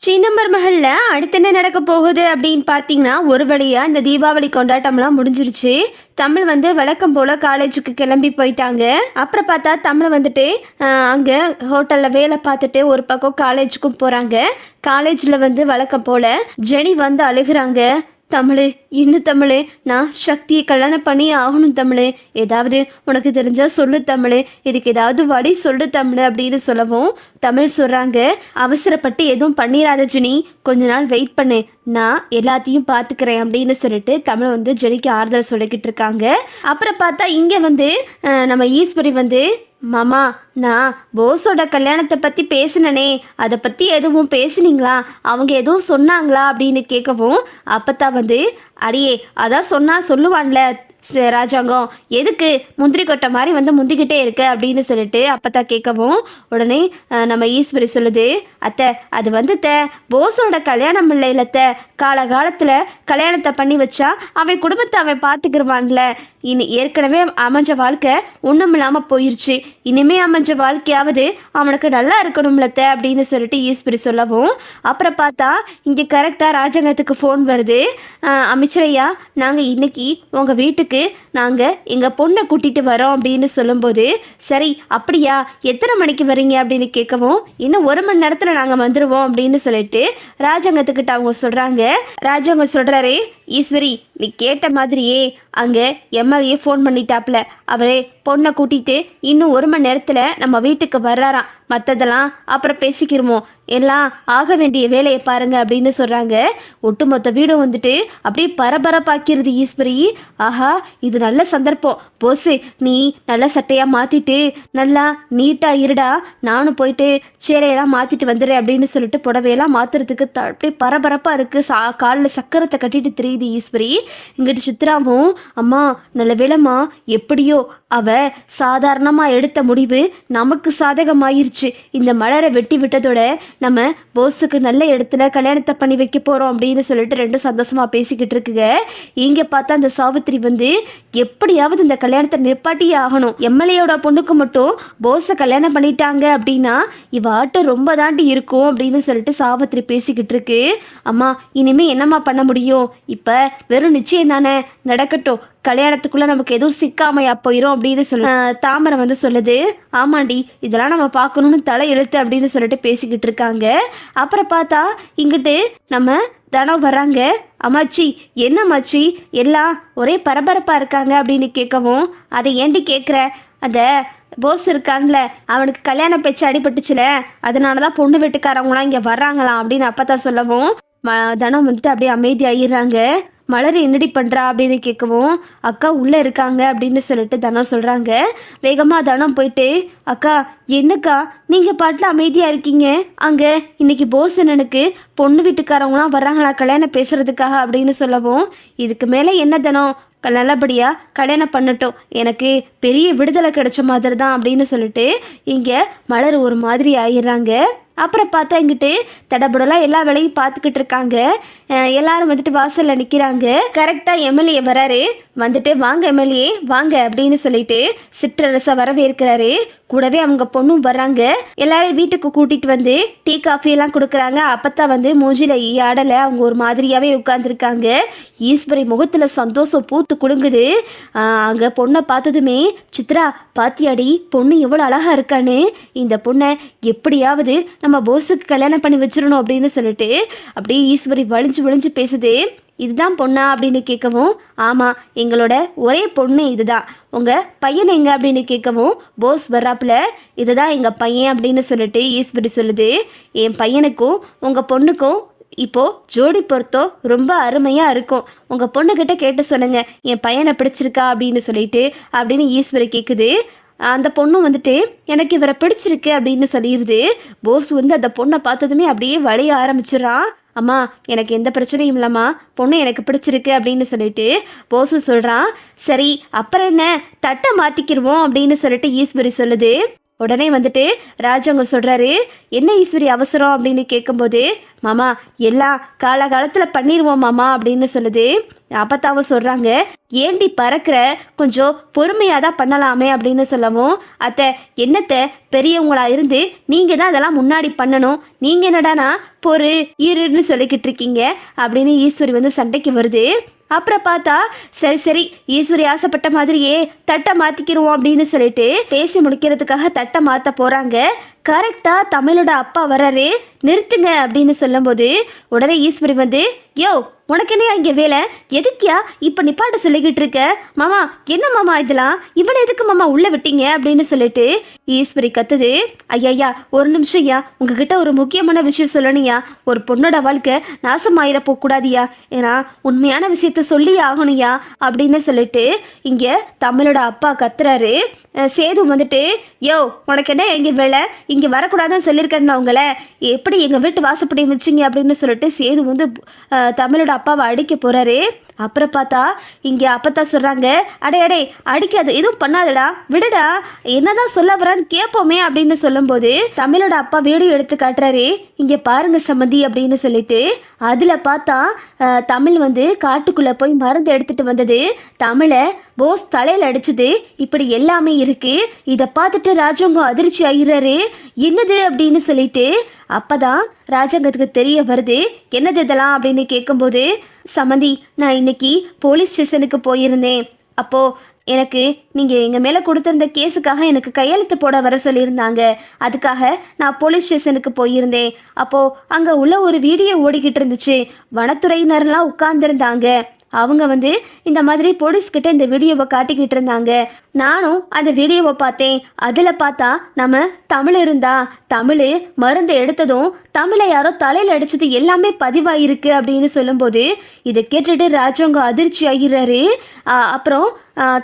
சின்ன மருமகள்ல அடுத்து என்ன நடக்க போகுது அப்படின்னு பார்த்தீங்கன்னா, ஒரு வழியா இந்த தீபாவளி கொண்டாட்டம்லாம் முடிஞ்சிருச்சு. தமிழ் வந்து வழக்கம் போல காலேஜுக்கு கிளம்பி போயிட்டாங்க. அப்புறம் பார்த்தா தமிழ் வந்துட்டு அங்கே ஹோட்டலில் வேலை பார்த்துட்டு ஒரு பக்கம் காலேஜுக்கும் போகிறாங்க. காலேஜில் வந்து வழக்கம் போல ஜெனி வந்து அழுகுறாங்க. தமிழ், இன்னும் தமிழ், நான் சக்தியை கல்யாணம் பண்ணி ஆகணும் தமிழ், ஏதாவது உனக்கு தெரிஞ்சா சொல்லு தமிழ், இதுக்கு ஏதாவது வழி சொல்லு தமிழ் அப்படின்னு சொல்லவும் தமிழ் சொல்கிறாங்க, அவசரப்பட்டு எதுவும் பண்ணிடாத ஜெனி, கொஞ்ச நாள் வெயிட் பண்ணு, நான் எல்லாத்தையும் பார்த்துக்கிறேன் அப்படின்னு சொல்லிட்டு தமிழ் வந்து ஜெனிக்கு ஆறுதல் சொல்லிக்கிட்டு இருக்காங்க. அப்புறம் பார்த்தா இங்கே வந்து நம்ம ஈஸ்வரி வந்து, மாமா நான் போஸோட கல்யாணத்தை பற்றி பேசினனே, அதை பற்றி எதுவும் பேசுனீங்களா, அவங்க எதுவும் சொன்னாங்களா அப்படின்னு கேட்கவும் அப்பத்தான் வந்து, அடியே அதான் சொல்லுவான்ல ராஜாங்கம், எதுக்கு முந்திரி கொட்டை மாதிரி வந்து முந்திக்கிட்டே இருக்கு அப்படின்னு சொல்லிட்டு அப்பத்தான் கேட்கவும் உடனே நம்ம ஈஸ்வரி சொல்லுது, அத்தை அது வந்து போஸோட கல்யாணம் இல்லையிலத்த, காலகாலத்தில் கல்யாணத்தை பண்ணி வச்சா அவன் குடும்பத்தை அவன் பார்த்துக்கிடுவான்ல, இனி ஏற்கனவே அமைஞ்ச வாழ்க்கை ஒன்றும் இல்லாமல் போயிடுச்சு, இனிமே அமைஞ்ச வாழ்க்கையாவது அவனுக்கு நல்லா இருக்கணும்லத்த அப்படின்னு சொல்லிட்டு ஈஸ்வரி சொல்லவும் அப்புறம் பார்த்தா இங்கே கரெக்டாக ராஜாங்கத்துக்கு ஃபோன் வருது. அமைச்சரையா, நாங்கள் இன்னைக்கு உங்கள் வீட்டுக்கு நாங்கள் எங்கள் பொண்ணை கூட்டிகிட்டு வரோம் அப்படின்னு சொல்லும்போது, சரி அப்படியா, எத்தனை மணிக்கு வரீங்க அப்படின்னு கேட்கவும், இன்னும் 1 மணி நேரத்தில் நாங்கள் வந்துடுவோம் அப்படின்னு சொல்லிட்டு ராஜாங்கத்துக்கிட்ட அவங்க சொல்கிறாங்க. ராஜாங்க சொல்கிறாரு, ஈஸ்வரி நீ கேட்ட மாதிரியே அங்கே எம்எல்ஏ ஃபோன் பண்ணிட்டாப்ல, அவரே பொண்ணை கூட்டிகிட்டு இன்னும் 1 மணி நேரத்தில் நம்ம வீட்டுக்கு வர்றாராம், மற்றதெல்லாம் அப்புறம் பேசிக்கிருவோம், எல்லாம் ஆக வேண்டிய வேலையை பாருங்க அப்படின்னு சொல்கிறாங்க. ஒட்டுமொத்த வீடும் வந்துட்டு அப்படியே பரபரப்பாக்கிறது ஈஸ்வரி. ஆஹா, இது நல்ல சந்தர்ப்பம், போஸு நீ நல்ல சட்டையாக மாற்றிட்டு நல்லா நீட்டாக இருடா, நானும் போயிட்டு சேலையெல்லாம் மாற்றிட்டு வந்துடுறேன் அப்படின்னு சொல்லிட்டு புடவையெல்லாம் மாற்றுறதுக்கு அப்படியே பரபரப்பாக இருக்குது. காலில் சக்கரத்தை கட்டிட்டு தெரியுது ஈஸ்வரி. இங்கிட்டு சித்ராவும், அம்மா நல்ல வேலைம்மா, எப்படியோ அவ சாதாரணமாக எடுத்த முடிவு நமக்கு சாதகமாயிருச்சு, இந்த மலரை வெட்டி விட்டதோட நம்ம போஸுக்கு நல்ல இடத்துல கல்யாணத்தை பண்ணி வைக்க போகிறோம் அப்படின்னு சொல்லிட்டு ரெண்டும் சந்தோஷமாக பேசிக்கிட்டு இருக்குங்க. இங்கே பார்த்தா அந்த சாவித்திரி வந்து, எப்படியாவது இந்த கல்யாணத்தை நிப்பாட்டியே ஆகணும், எம்எல்ஏயோட பொண்ணுக்கு மட்டும் போஸை கல்யாணம் பண்ணிட்டாங்க அப்படின்னா இவ ஆட்டம் ரொம்ப தாண்டி இருக்கும் அப்படின்னு சொல்லிட்டு சாவித்திரி பேசிக்கிட்டு இருக்கு. அம்மா இனிமே என்னம்மா பண்ண முடியும், இப்போ வெறும் நிச்சயம் தானே, நடக்கட்டும், கல்யாணத்துக்குள்ள நமக்கு எதுவும் சிக்காமையா போயிடும் அப்படின்னு சொல்லி தாமரை வந்து சொல்லுது. ஆமாண்டி, இதெல்லாம் நம்ம பார்க்கணும்னு தலை எழுத்து அப்படின்னு சொல்லிட்டு பேசிக்கிட்டு இருக்காங்க. அப்புறம் பார்த்தா இங்கிட்டு நம்ம தனம் வர்றாங்க. அம்மாச்சி என்னம்மாச்சி எல்லாம் ஒரே பரபரப்பாக இருக்காங்க அப்படின்னு கேட்கவும், அதை ஏண்டி கேட்குற, அந்த போஸ் இருக்கான்ல அவனுக்கு கல்யாண பேச்சு அடிபட்டுச்சுல, அதனால தான் பொண்ணு வீட்டுக்காரவங்களாம் இங்கே வர்றாங்களாம் அப்படின்னு அப்பதான் சொல்லவும் தனம் வந்துட்டு அப்படியே அமைதியாகிடுறாங்க. மலர் என்னடி பண்ணுறா அப்படின்னு கேட்கவும், அக்கா உள்ளே இருக்காங்க அப்படின்னு சொல்லிட்டு தனம் சொல்கிறாங்க. வேகமாக தனம் போயிட்டு, அக்கா என்னக்கா நீங்கள் பாட்டில் அமைதியாக இருக்கீங்க, அங்கே இன்னைக்கு போஸ் எனக்கு பொண்ணு வீட்டுக்காரவங்களாம் வர்றாங்களா கல்யாணம் பேசுகிறதுக்காக அப்படின்னு சொல்லவும், இதுக்கு மேலே என்ன தனம், நல்லபடியாக கல்யாணம் பண்ணட்டும், எனக்கு பெரிய விடுதலை கிடைச்ச மாதிரி தான் அப்படின்னு சொல்லிட்டு இங்கே மலர் ஒரு மாதிரி ஆயிடுறாங்க. அப்புறம் பார்த்தா இங்கிட்டு தடபுடலாம் எல்லா வேலையும் பார்த்துக்கிட்டு இருக்காங்க. எல்லாரும் வந்துட்டு வாசலில் நிற்கிறாங்க. கரெக்டாக எம்எல்ஏ வராரு. வந்துட்டு வாங்க எம்எல்ஏ வாங்க அப்படின்னு சொல்லிட்டு சிற்றரசை வரவேற்கிறாரு. கூடவே அவங்க பொண்ணும் வர்றாங்க. எல்லாரும் வீட்டுக்கு கூட்டிகிட்டு வந்து டீ காஃபி எல்லாம் கொடுக்குறாங்க. அப்பத்தான் வந்து மூஞ்சில ஆடலை, அவங்க ஒரு மாதிரியாகவே உட்காந்துருக்காங்க. ஈஸ்வரி முகத்தில் சந்தோஷம் பூத்து குலுங்குது. அங்கே பொண்ணை பார்த்ததுமே, சித்ரா பாத்தியாடி பொண்ணு எவ்வளோ அழகாக இருக்கான்னு, இந்த பொண்ணை எப்படியாவது நம்ம போஸுக்கு கல்யாணம் பண்ணி வச்சிடணும் அப்படின்னு சொல்லிட்டு அப்படியே ஈஸ்வரி வலிஞ்சு பேசுது. இதுதான் பொண்ணா அப்படின்னு கேட்கவும், ஆமாம் எங்களோட ஒரே பொண்ணு இதுதான், உங்கள் பையன் எங்க அப்படின்னு கேட்கவும், போஸ் வர்றாப்புல, இதுதான் எங்கள் பையன் அப்படின்னு சொல்லிட்டு ஈஸ்வரி சொல்லுது. என் பையனுக்கும் உங்கள் பொண்ணுக்கும் இப்போது ஜோடி பொருத்தம் ரொம்ப அருமையாக இருக்கும், உங்கள் பொண்ணுக்கிட்ட கேட்டு சொல்லுங்கள் என் பையனை பிடிச்சிருக்கா அப்படின்னு சொல்லிட்டு அப்படின்னு ஈஸ்வரி கேட்குது. அந்த பொண்ணும் வந்துட்டு எனக்கு இவரை பிடிச்சிருக்கு அப்படின்னு சொல்லிடுது. போஸ் வந்து அந்த பொண்ணை பார்த்ததுமே அப்படியே வளைய ஆரம்பிச்சிடறான். அம்மா எனக்கு எந்த பிரச்சனையும் இல்லைம்மா, பொண்ணு எனக்கு பிடிச்சிருக்கு அப்படின்னு சொல்லிட்டு போஸு சொல்கிறான். சரி அப்புறம் என்ன, தட்டை மாற்றிக்கிடுவோம் அப்படின்னு சொல்லிட்டு ஈஸ்வரி சொல்லுது. உடனே வந்துட்டு ராஜாங்க சொல்கிறாரு, என்ன ஈஸ்வரி அவசரம் அப்படின்னு கேட்கும்போது, மாமா எல்லாம் காலகாலத்தில் பண்ணிடுவோம் மாமா அப்படின்னு சொல்லுது. அப்பத்தாவும் சொல்கிறாங்க, ஏண்டி பறக்கிற, கொஞ்சம் பொறுமையாக தான் பண்ணலாமே அப்படின்னு சொல்லவும், அத்தை என்னத்தை பெரியவங்களா இருந்து நீங்கள் தான் அதெல்லாம் முன்னாடி பண்ணணும், நீங்கள் என்னடானா பொறு இருன்னு சொல்லிக்கிட்டு இருக்கீங்க அப்படின்னு ஈஸ்வரி வந்து சண்டைக்கு வருது. அப்புறம் பார்த்தா சரி சரி ஈஸ்வரி ஆசைப்பட்ட மாதிரியே தட்டை மாற்றிக்கிடுவோம் அப்படின்னு சொல்லிட்டு பேசி முடிக்கிறதுக்காக தட்டை மாற்ற போகிறாங்க. கரெக்டாக தமிழோட அப்பா வர்றாரு. நிறுத்துங்க அப்படின்னு சொல்லும்போது உடனே ஈஸ்வரி வந்து, யோ உனக்கு என்னையா இங்கே வேலை, எதுக்கியா இப்போ நிப்பாட்ட சொல்லிக்கிட்டு இருக்க, மாமா என்ன மாமா இதெல்லாம், இவனை எதுக்கு மாமா உள்ளே விட்டீங்க அப்படின்னு சொல்லிட்டு ஈஸ்வரி கத்துது. ஐயா ஒரு நிமிஷம் ஐயா, உங்ககிட்ட ஒரு முக்கியமான விஷயம் சொல்லணும்யா. ஒரு பொண்ணோட வாழ்க்கை நாசமாயிர போகக்கூடாதியா, ஏன்னா உண்மையான விஷயத்த சொல்லி ஆகணும்யா அப்படின்னு சொல்லிட்டு இங்கே தமிழோட அப்பா கத்துறாரு. சேது வந்துட்டு, யோ உனக்கு என்ன எங்கே வேலை, இங்கே வரக்கூடாதுன்னு சொல்லியிருக்கேன்னு உங்களை எப்படி எங்கள் வீட்டு வாசப்படி வச்சிங்க அப்படின்னு சொல்லிட்டு சேது வந்து தமிழோட அப்பாவை அடிக்க போகிறாரு. அப்புறம் பார்த்தா இங்கே அப்பத்தான் சொல்கிறாங்க, அடே அடிக்காது எதுவும் பண்ணாதடா விடுடா, என்னதான் சொல்ல வரான்னு கேட்போமே அப்படின்னு சொல்லும்போது தமிழோட அப்பா வீடியோ எடுத்து காட்டுறாரு. இங்கே பாருங்க சம்மந்தி அப்படின்னு சொல்லிட்டு அதில் பார்த்தா தமிழ் வந்து காட்டுக்குள்ளே போய் மருந்து எடுத்துகிட்டு வந்தது, தமிழை போஸ் தலையில் அடிச்சது, இப்படி எல்லாமே இருக்கு. இதை பார்த்துட்டு ராஜாங்கம் அதிர்ச்சி ஆகிறாரு. என்னது அப்படின்னு சொல்லிட்டு அப்பதான் ராஜாங்கத்துக்கு தெரிய வருது. என்னது இதெல்லாம் அப்படின்னு கேட்கும்போது, சம்மந்தி நான் இன்னைக்கு போலீஸ் ஸ்டேஷனுக்கு போயிருந்தேன், அப்போது எனக்கு நீங்கள் எங்கள் மேலே கொடுத்துருந்த கேஸுக்காக எனக்கு கையெழுத்து போட வர சொல்லியிருந்தாங்க, அதுக்காக நான் போலீஸ் ஸ்டேஷனுக்கு போயிருந்தேன். அப்போது அங்கே உள்ள ஒரு வீடியோ ஓடிக்கிட்டு இருந்துச்சு, வனத்துறையினர்லாம் உட்கார்ந்துருந்தாங்க, அவங்க வந்து இந்த மாதிரி போலீஸ்கிட்ட இந்த வீடியோவை காட்டிக்கிட்டு இருந்தாங்க. நானும் அந்த வீடியோவை பார்த்தேன். அதில் பார்த்தா நம்ம தமிழ் இருந்தா, தமிழ் மருந்து எடுத்ததும் தமிழை யாரோ தலையில் அடிச்சது எல்லாமே பதிவாயிருக்கு அப்படின்னு சொல்லும்போது இதை கேட்டுட்டு ராஜாங்க அதிர்ச்சி ஆகிறாரு. அப்புறம்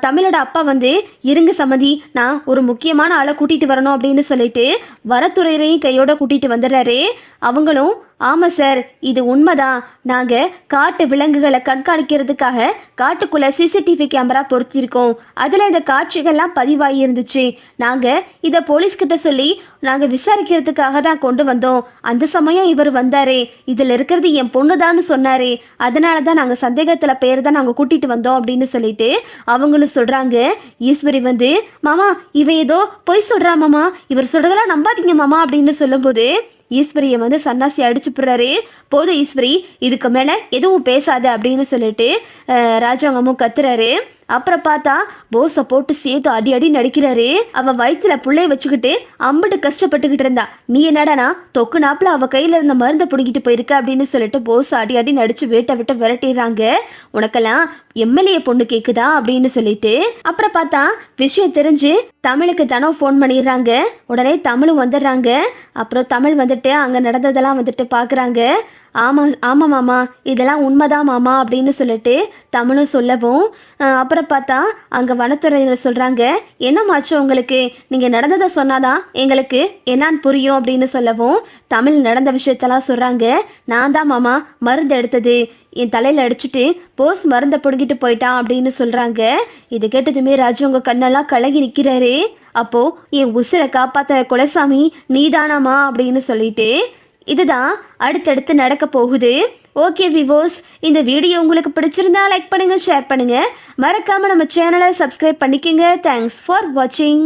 தமிழோட அப்பா வந்து, இருங்க சம்மதி நான் ஒரு முக்கியமான ஆளை கூட்டிகிட்டு வரணும் அப்படின்னு சொல்லிட்டு வரத்துறையரையும் கையோட கூட்டிகிட்டு வந்துடுறாரு. அவங்களும், ஆமாம் சார் இது உண்மைதான், நாங்கள் காட்டு விலங்குகளை கண்காணிக்கிறதுக்காக காட்டுக்குள்ளே சிசிடிவி கேமரா பொருத்தியிருக்கோம், அதில் இந்த காட்சிகள்லாம் பதிவாகி இருந்துச்சு, நாங்கள் இதை போலீஸ்கிட்ட சொல்லி நாங்கள் விசாரிக்கிறதுக்காக தான் கொண்டு வந்தோம், அந்த சமயம் இவர் வந்தாரே, இதில் இருக்கிறது என் பொண்ணு தான் சொன்னாரே, அதனால தான் நாங்கள் சந்தேகத்தில் பேர் தான் நாங்கள் கூட்டிகிட்டு வந்தோம் அப்படின்னு சொல்லிட்டு அவங்களும் சொல்கிறாங்க. ஈஸ்வரி வந்து, மாமா இவன் ஏதோ பொய் சொல்கிறா மாமா, இவர் சொல்கிறதெல்லாம் நம்பாதீங்க மாமா அப்படின்னு சொல்லும்போது ஈஸ்வரியை வந்து சன்னாசி அடிச்சு போடுறாரு. போதும் ஈஸ்வரி இதுக்கு மேலே எதுவும் பேசாத அப்படின்னு சொல்லிட்டு ராஜாங்கமும் கத்துறாரு. அப்புறம் பார்த்தா போஸை போட்டு சேர்த்து அடி அடி நடிக்கிறாரு. அவ வயிற்றுல புள்ளைய வச்சுக்கிட்டு அம்பிட்டு கஷ்டப்பட்டுக்கிட்டு இருந்தா, நீ என்னடானா தொக்கு நாப்பில் அவ கையில இருந்த மருந்தை பிடிக்கிட்டு போயிருக்க அப்படின்னு சொல்லிட்டு போஸ் அடி அடி நடிச்சு வீட்டை விட்டு விரட்டிடுறாங்க. உனக்கெல்லாம் எம்எல்ஏ பொண்ணு கேக்குதா அப்படின்னு சொல்லிட்டு அப்புறம் பார்த்தா விஷயம் தெரிஞ்சு தமிழுக்கு தானோ ஃபோன் பண்ணிடுறாங்க. உடனே தமிழும் வந்துடுறாங்க. அப்புறம் தமிழ் வந்துட்டு அங்கே நடந்ததெல்லாம் வந்துட்டு பார்க்குறாங்க. ஆமாம் மாமா இதெல்லாம் உண்மைதான் மாமா அப்படின்னு சொல்லிட்டு தமிழும் சொல்லவும் அப்புறம் பார்த்தா அங்கே வனத்துறையினர் சொல்கிறாங்க, என்னமாச்சு உங்களுக்கு, நீங்கள் நடந்ததை சொன்னாதான் எங்களுக்கு என்னான்னு புரியும் அப்படின்னு சொல்லவும் தமிழ் நடந்த விஷயத்தெல்லாம் சொல்கிறாங்க. நான் தான் மாமா மருந்து எடுத்தது, என் தலையில் அடிச்சுட்டு போஸ் மருந்தை பிடுங்கிட்டு போயிட்டான் அப்படின்னு சொல்கிறாங்க. இது கேட்டதுமே ராஜு உங்கள் கண்ணெல்லாம் கலகி நிற்கிறாரு. அப்போது என் உசிரை காப்பாற்ற குலசாமி நீதானாமா அப்படின்னு சொல்லிட்டு இதுதான் அடுத்தடுத்து நடக்க போகுது. ஓகே விவோஸ், இந்த வீடியோ உங்களுக்கு பிடிச்சிருந்தா லைக் பண்ணுங்கள், ஷேர் பண்ணுங்கள், மறக்காமல் நம்ம சேனலை சப்ஸ்கிரைப் பண்ணிக்கோங்க. தேங்க்ஸ் ஃபார் வாட்சிங்.